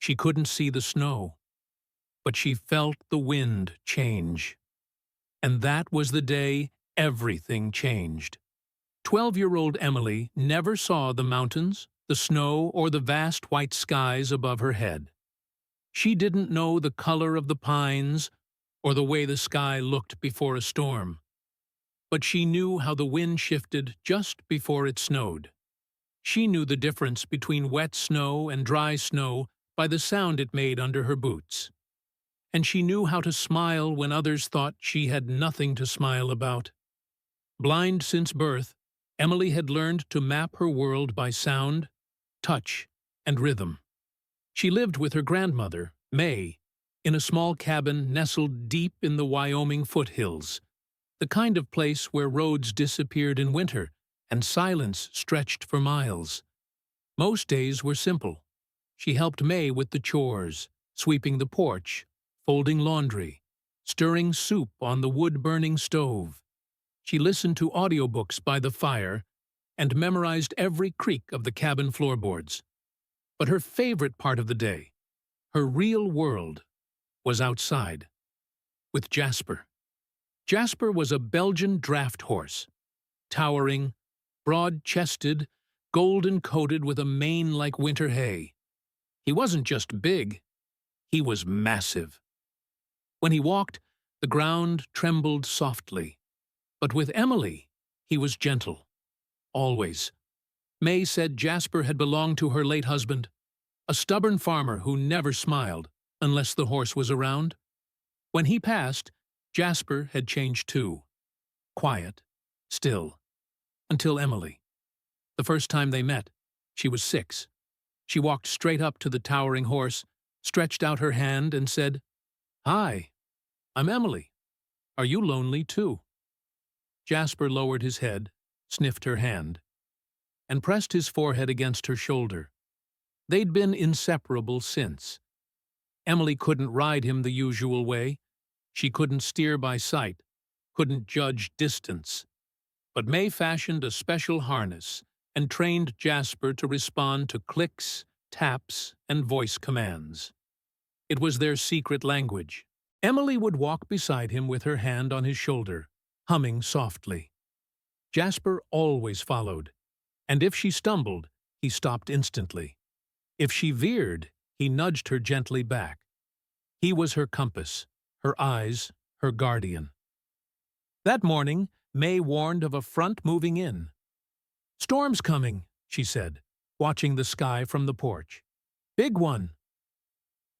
She couldn't see the snow, but she felt the wind change. And that was the day everything changed. 12-year-old Emily never saw the mountains, the snow, or the vast white skies above her head. She didn't know the color of the pines or the way the sky looked before a storm. But she knew how the wind shifted just before it snowed. She knew the difference between wet snow and dry snow by the sound it made under her boots. And she knew how to smile when others thought she had nothing to smile about. Blind since birth, Emily had learned to map her world by sound, touch, and rhythm. She lived with her grandmother, May, in a small cabin nestled deep in the Wyoming foothills, the kind of place where roads disappeared in winter and silence stretched for miles. Most days were simple. She helped May with the chores, sweeping the porch, folding laundry, stirring soup on the wood-burning stove. She listened to audiobooks by the fire and memorized every creak of the cabin floorboards. But her favorite part of the day, her real world, was outside, with Jasper. Jasper was a Belgian draft horse, towering, broad-chested, golden-coated with a mane like winter hay. He wasn't just big, he was massive. When he walked, the ground trembled softly. But with Emily, he was gentle. Always. May said Jasper had belonged to her late husband, a stubborn farmer who never smiled unless the horse was around. When he passed, Jasper had changed too. Quiet, still, until Emily. The first time they met, she was 6. She walked straight up to the towering horse, stretched out her hand, and said, "Hi, I'm Emily. Are you lonely too?" Jasper lowered his head, sniffed her hand, and pressed his forehead against her shoulder. They'd been inseparable since. Emily couldn't ride him the usual way. She couldn't steer by sight, couldn't judge distance. But May fashioned a special harness and trained Jasper to respond to clicks, taps, and voice commands. It was their secret language. Emily would walk beside him with her hand on his shoulder, humming softly. Jasper always followed, and if she stumbled, he stopped instantly. If she veered, he nudged her gently back. He was her compass, her eyes, her guardian. That morning, May warned of a front moving in. "Storm's coming," she said, watching the sky from the porch. "Big one."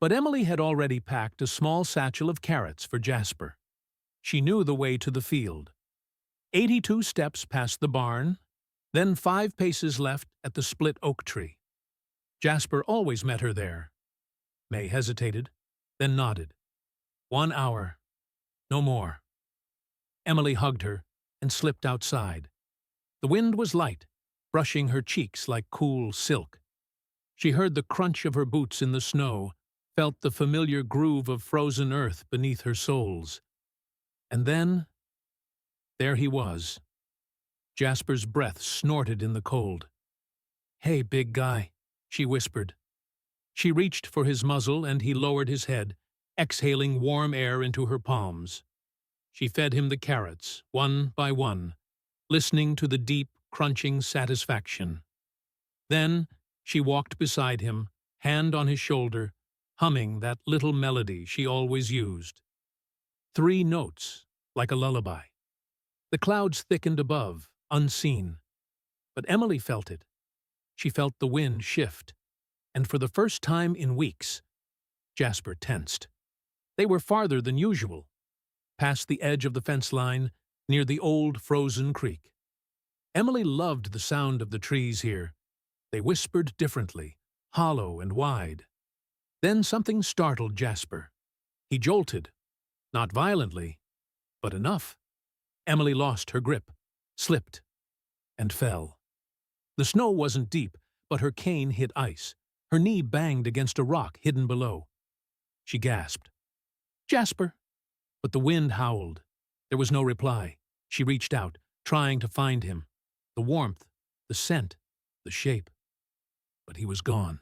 But Emily had already packed a small satchel of carrots for Jasper. She knew the way to the field. 82 steps past the barn, then 5 paces left at the split oak tree. Jasper always met her there. May hesitated, then nodded. 1 hour. No more. Emily hugged her and slipped outside. The wind was light, brushing her cheeks like cool silk. She heard the crunch of her boots in the snow, felt the familiar groove of frozen earth beneath her soles. And then, there he was. Jasper's breath snorted in the cold. "Hey, big guy," she whispered. She reached for his muzzle and he lowered his head, exhaling warm air into her palms. She fed him the carrots, one by one, listening to the deep, crunching satisfaction. Then she walked beside him, hand on his shoulder, humming that little melody she always used. 3 notes, like a lullaby. The clouds thickened above, unseen. But Emily felt it. She felt the wind shift. And for the first time in weeks, Jasper tensed. They were farther than usual, past the edge of the fence line, near the old frozen creek. Emily loved the sound of the trees here. They whispered differently, hollow and wide. Then something startled Jasper. He jolted, not violently, but enough. Emily lost her grip, slipped, and fell. The snow wasn't deep, but her cane hit ice. Her knee banged against a rock hidden below. She gasped, "Jasper!" But the wind howled. There was no reply. She reached out, trying to find him. The warmth, the scent, the shape. But he was gone.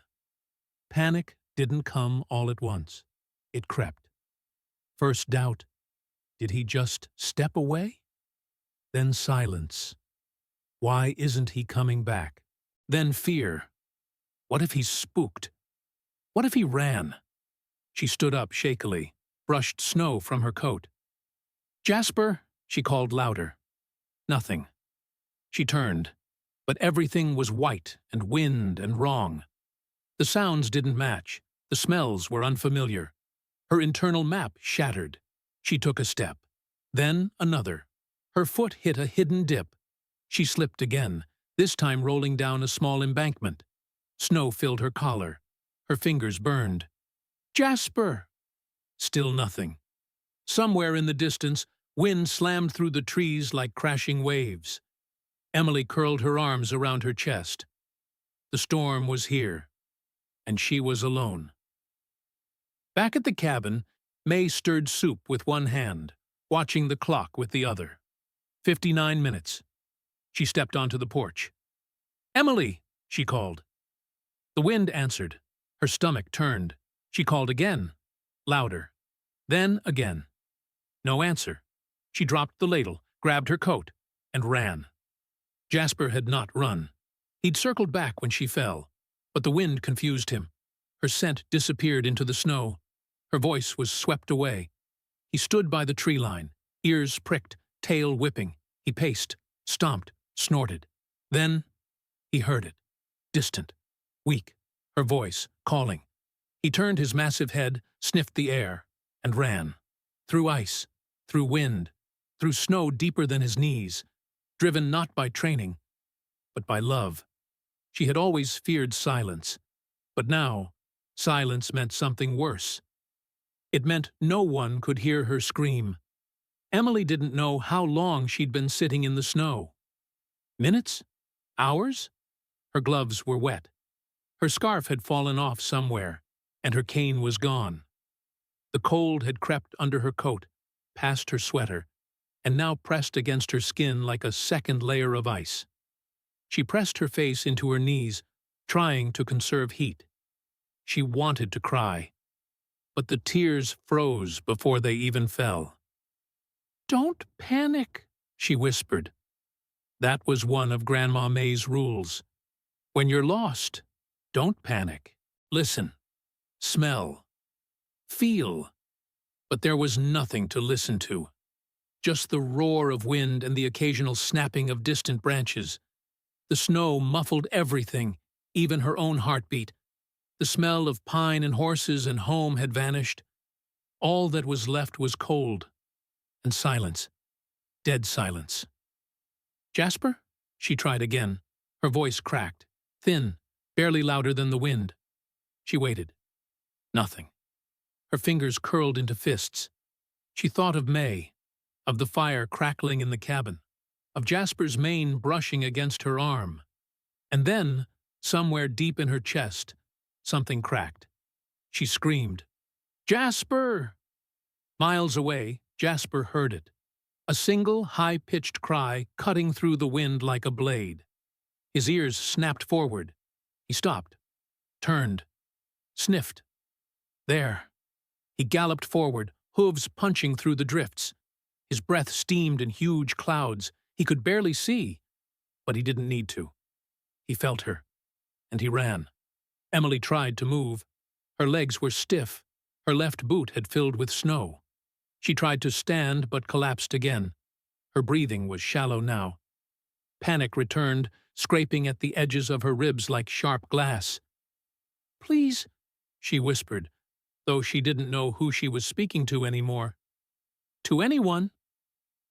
Panic didn't come all at once. It crept. First doubt, did he just step away? Then silence. Why isn't he coming back? Then fear. What if he's spooked? What if he ran? She stood up shakily, brushed snow from her coat. "Jasper," she called louder. Nothing. She turned, but everything was white and wind and wrong. The sounds didn't match. The smells were unfamiliar. Her internal map shattered. She took a step. Then another. Her foot hit a hidden dip. She slipped again, this time rolling down a small embankment. Snow filled her collar. Her fingers burned. "Jasper!" Still nothing. Somewhere in the distance, wind slammed through the trees like crashing waves. Emily curled her arms around her chest. The storm was here, and she was alone. Back at the cabin, May stirred soup with one hand, watching the clock with the other. 59 minutes. She stepped onto the porch. "Emily!" she called. The wind answered. Her stomach turned. She called again, louder. Then again. No answer. She dropped the ladle, grabbed her coat, and ran. Jasper had not run. He'd circled back when she fell, but the wind confused him. Her scent disappeared into the snow. Her voice was swept away. He stood by the tree line, ears pricked, tail whipping. He paced, stomped, snorted. Then he heard it, distant, weak, her voice calling. He turned his massive head, sniffed the air, and ran. Through ice, through wind, through snow deeper than his knees, driven not by training, but by love. She had always feared silence, but now silence meant something worse. It meant no one could hear her scream. Emily didn't know how long she'd been sitting in the snow. Minutes? Hours? Her gloves were wet. Her scarf had fallen off somewhere, and her cane was gone. The cold had crept under her coat, past her sweater, and now pressed against her skin like a second layer of ice. She pressed her face into her knees, trying to conserve heat. She wanted to cry, but the tears froze before they even fell. "Don't panic," she whispered. That was one of Grandma May's rules. When you're lost, don't panic. Listen, smell, feel. But there was nothing to listen to. Just the roar of wind and the occasional snapping of distant branches. The snow muffled everything, even her own heartbeat. The smell of pine and horses and home had vanished. All that was left was cold and silence, dead silence. "Jasper?" She tried again. Her voice cracked, thin, barely louder than the wind. She waited. Nothing. Her fingers curled into fists. She thought of May, of the fire crackling in the cabin, of Jasper's mane brushing against her arm. And then, somewhere deep in her chest, something cracked. She screamed, "Jasper!" Miles away, Jasper heard it. A single, high-pitched cry cutting through the wind like a blade. His ears snapped forward. He stopped, turned, sniffed. There. He galloped forward, hooves punching through the drifts. His breath steamed in huge clouds. He could barely see, but he didn't need to. He felt her, and he ran. Emily tried to move. Her legs were stiff. Her left boot had filled with snow. She tried to stand, but collapsed again. Her breathing was shallow now. Panic returned, scraping at the edges of her ribs like sharp glass. "Please," she whispered, though she didn't know who she was speaking to anymore. "To anyone."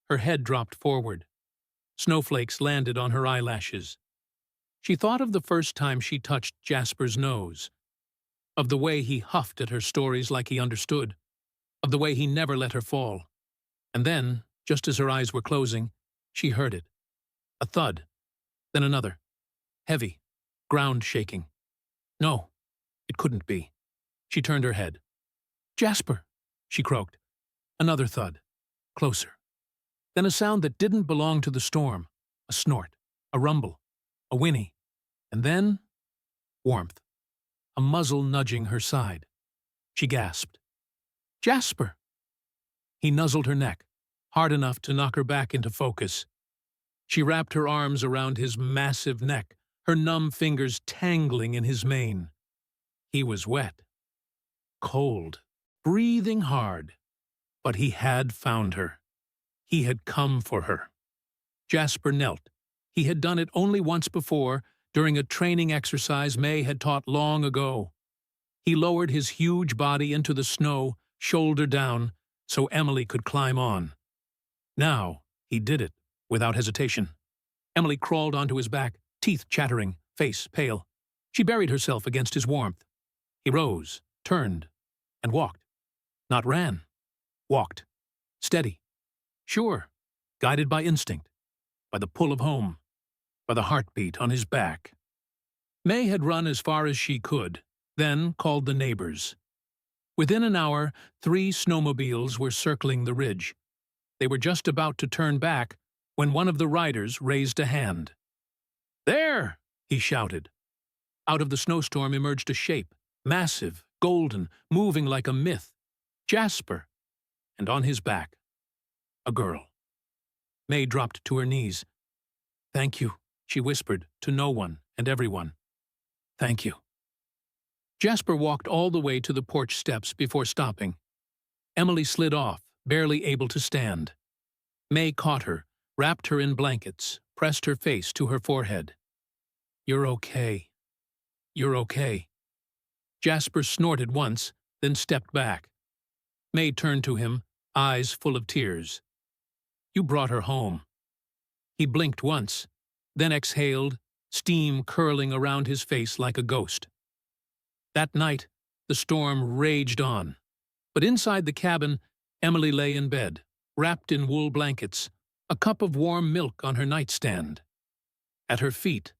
Her head dropped forward. Snowflakes landed on her eyelashes. She thought of the first time she touched Jasper's nose, of the way he huffed at her stories like he understood, of the way he never let her fall. And then, just as her eyes were closing, she heard it. A thud, then another. Heavy, ground shaking. No, it couldn't be. She turned her head. "Jasper," she croaked. Another thud. Closer. Then a sound that didn't belong to the storm. A snort, a rumble, a whinny. And then warmth. a muzzle nudging her side. She gasped. "Jasper!" He nuzzled her neck, hard enough to knock her back into focus. She wrapped her arms around his massive neck, her numb fingers tangling in his mane. He was wet, cold, breathing hard, but he had found her. He had come for her. Jasper knelt. He had done it only once before, during a training exercise May had taught long ago. He lowered his huge body into the snow, shoulder down, so Emily could climb on. Now he did it, without hesitation. Emily crawled onto his back, teeth chattering, face pale. She buried herself against his warmth. He rose, turned, and walked. Not ran. Walked. Steady. Sure. Guided by instinct. By the pull of home. By the heartbeat on his back. May had run as far as she could, then called the neighbors. Within an hour, 3 snowmobiles were circling the ridge. They were just about to turn back when one of the riders raised a hand. "There!" he shouted. Out of the snowstorm emerged a shape, massive, golden, moving like a myth. Jasper. And on his back, a girl. May dropped to her knees. "Thank you," she whispered, to no one and everyone. "Thank you." Jasper walked all the way to the porch steps before stopping. Emily slid off, barely able to stand. May caught her, wrapped her in blankets, pressed her face to her forehead. "You're okay. You're okay." Jasper snorted once, then stepped back. May turned to him, eyes full of tears. "You brought her home." He blinked once, then exhaled, steam curling around his face like a ghost. That night, the storm raged on. But inside the cabin, Emily lay in bed, wrapped in wool blankets, a cup of warm milk on her nightstand. At her feet,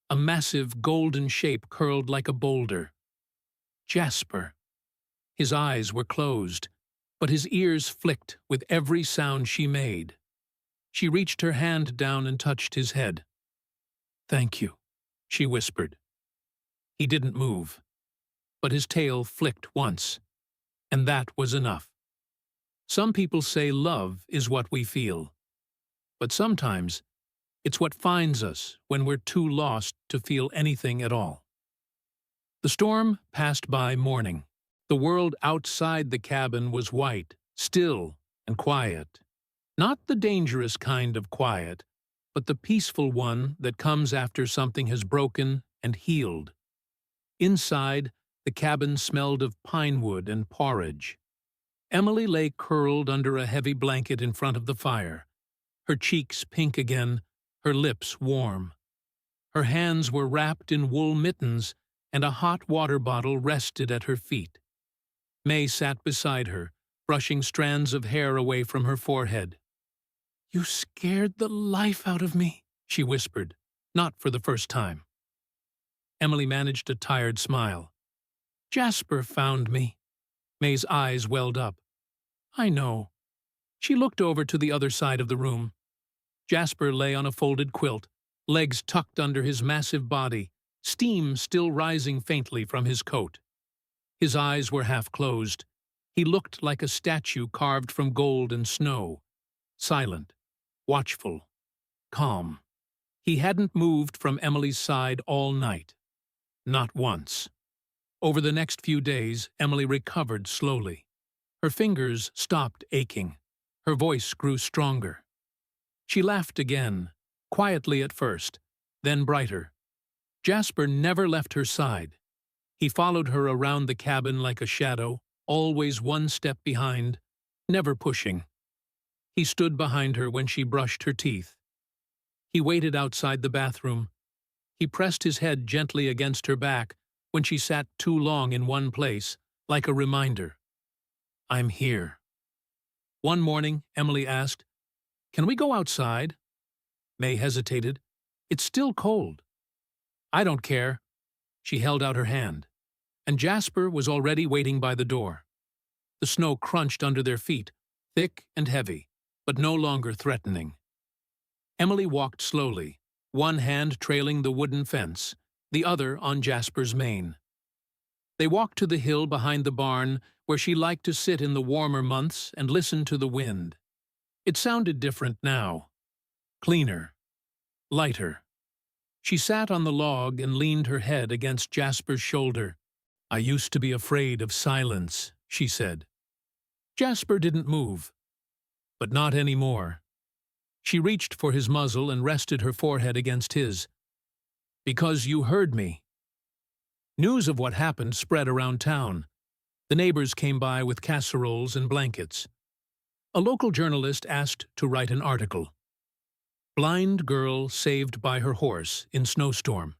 a massive golden shape curled like a boulder. Jasper. His eyes were closed, but his ears flicked with every sound she made. She reached her hand down and touched his head. "Thank you," she whispered. He didn't move, but his tail flicked once, and that was enough. Some people say love is what we feel, but sometimes it's what finds us when we're too lost to feel anything at all. The storm passed by morning. The world outside the cabin was white, still, and quiet. Not the dangerous kind of quiet, but the peaceful one that comes after something has broken and healed. Inside, the cabin smelled of pine wood and porridge. Emily lay curled under a heavy blanket in front of the fire, her cheeks pink again, her lips warm. Her hands were wrapped in wool mittens, and a hot water bottle rested at her feet. May sat beside her, brushing strands of hair away from her forehead. "You scared the life out of me," she whispered, not for the first time. Emily managed a tired smile. "Jasper found me." May's eyes welled up. "I know." She looked over to the other side of the room. Jasper lay on a folded quilt, legs tucked under his massive body, steam still rising faintly from his coat. His eyes were half closed. He looked like a statue carved from gold and snow, silent, watchful, calm. He hadn't moved from Emily's side all night. Not once. Over the next few days, Emily recovered slowly. Her fingers stopped aching. Her voice grew stronger. She laughed again, quietly at first, then brighter. Jasper never left her side. He followed her around the cabin like a shadow, always one step behind, never pushing. He stood behind her when she brushed her teeth. He waited outside the bathroom. He pressed his head gently against her back when she sat too long in one place, like a reminder. "I'm here." One morning, Emily asked, "Can we go outside?" May hesitated. "It's still cold." "I don't care." She held out her hand, and Jasper was already waiting by the door. The snow crunched under their feet, thick and heavy, but no longer threatening. Emily walked slowly, one hand trailing the wooden fence, the other on Jasper's mane. They walked to the hill behind the barn where she liked to sit in the warmer months and listen to the wind. It sounded different now. Cleaner. Lighter. She sat on the log and leaned her head against Jasper's shoulder. "I used to be afraid of silence," she said. Jasper didn't move. But not anymore. She reached for his muzzle and rested her forehead against his. "Because you heard me." News of what happened spread around town. The neighbors came by with casseroles and blankets. A local journalist asked to write an article. "Blind girl saved by her horse in snowstorm."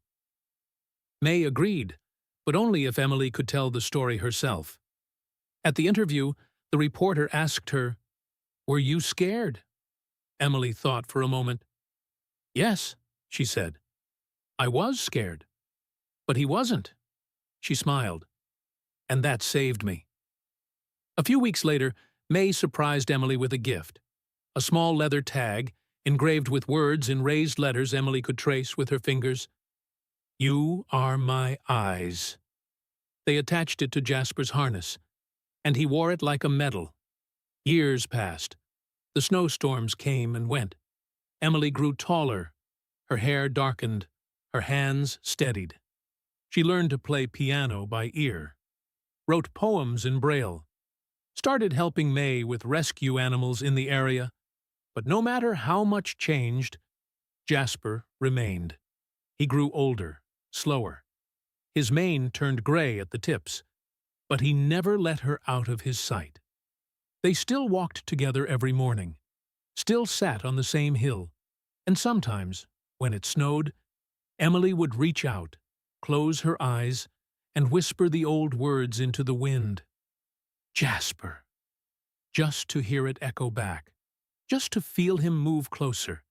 May agreed, but only if Emily could tell the story herself. At the interview, the reporter asked her, "Were you scared?" Emily thought for a moment. "Yes," she said. "I was scared. But he wasn't." She smiled. "And that saved me." A few weeks later, May surprised Emily with a gift. A small leather tag, engraved with words in raised letters Emily could trace with her fingers. "You are my eyes." They attached it to Jasper's harness, and he wore it like a medal. Years passed. The snowstorms came and went. Emily grew taller. Her hair darkened. Her hands steadied. She learned to play piano by ear, wrote poems in Braille, started helping May with rescue animals in the area. But no matter how much changed, Jasper remained. He grew older, slower. His mane turned gray at the tips, but he never let her out of his sight. They still walked together every morning, still sat on the same hill, and sometimes, when it snowed, Emily would reach out, close her eyes, and whisper the old words into the wind. "Jasper," just to hear it echo back, just to feel him move closer,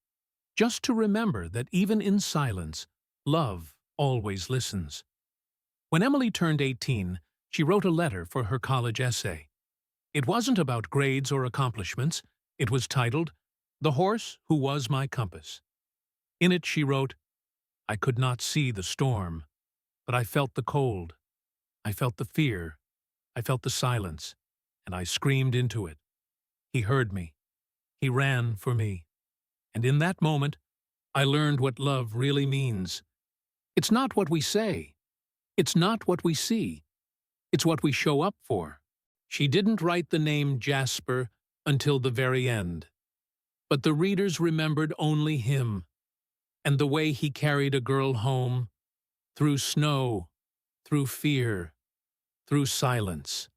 just to remember that even in silence, love always listens. When Emily turned 18, she wrote a letter for her college essay. It wasn't about grades or accomplishments. It was titled, "The Horse Who Was My Compass." In it she wrote, "I could not see the storm, but I felt the cold. I felt the fear. I felt the silence, and I screamed into it. He heard me. He ran for me. And in that moment, I learned what love really means. It's not what we say. It's not what we see. It's what we show up for." She didn't write the name Jasper until the very end. But the readers remembered only him, and the way he carried a girl home, through snow, through fear, through silence.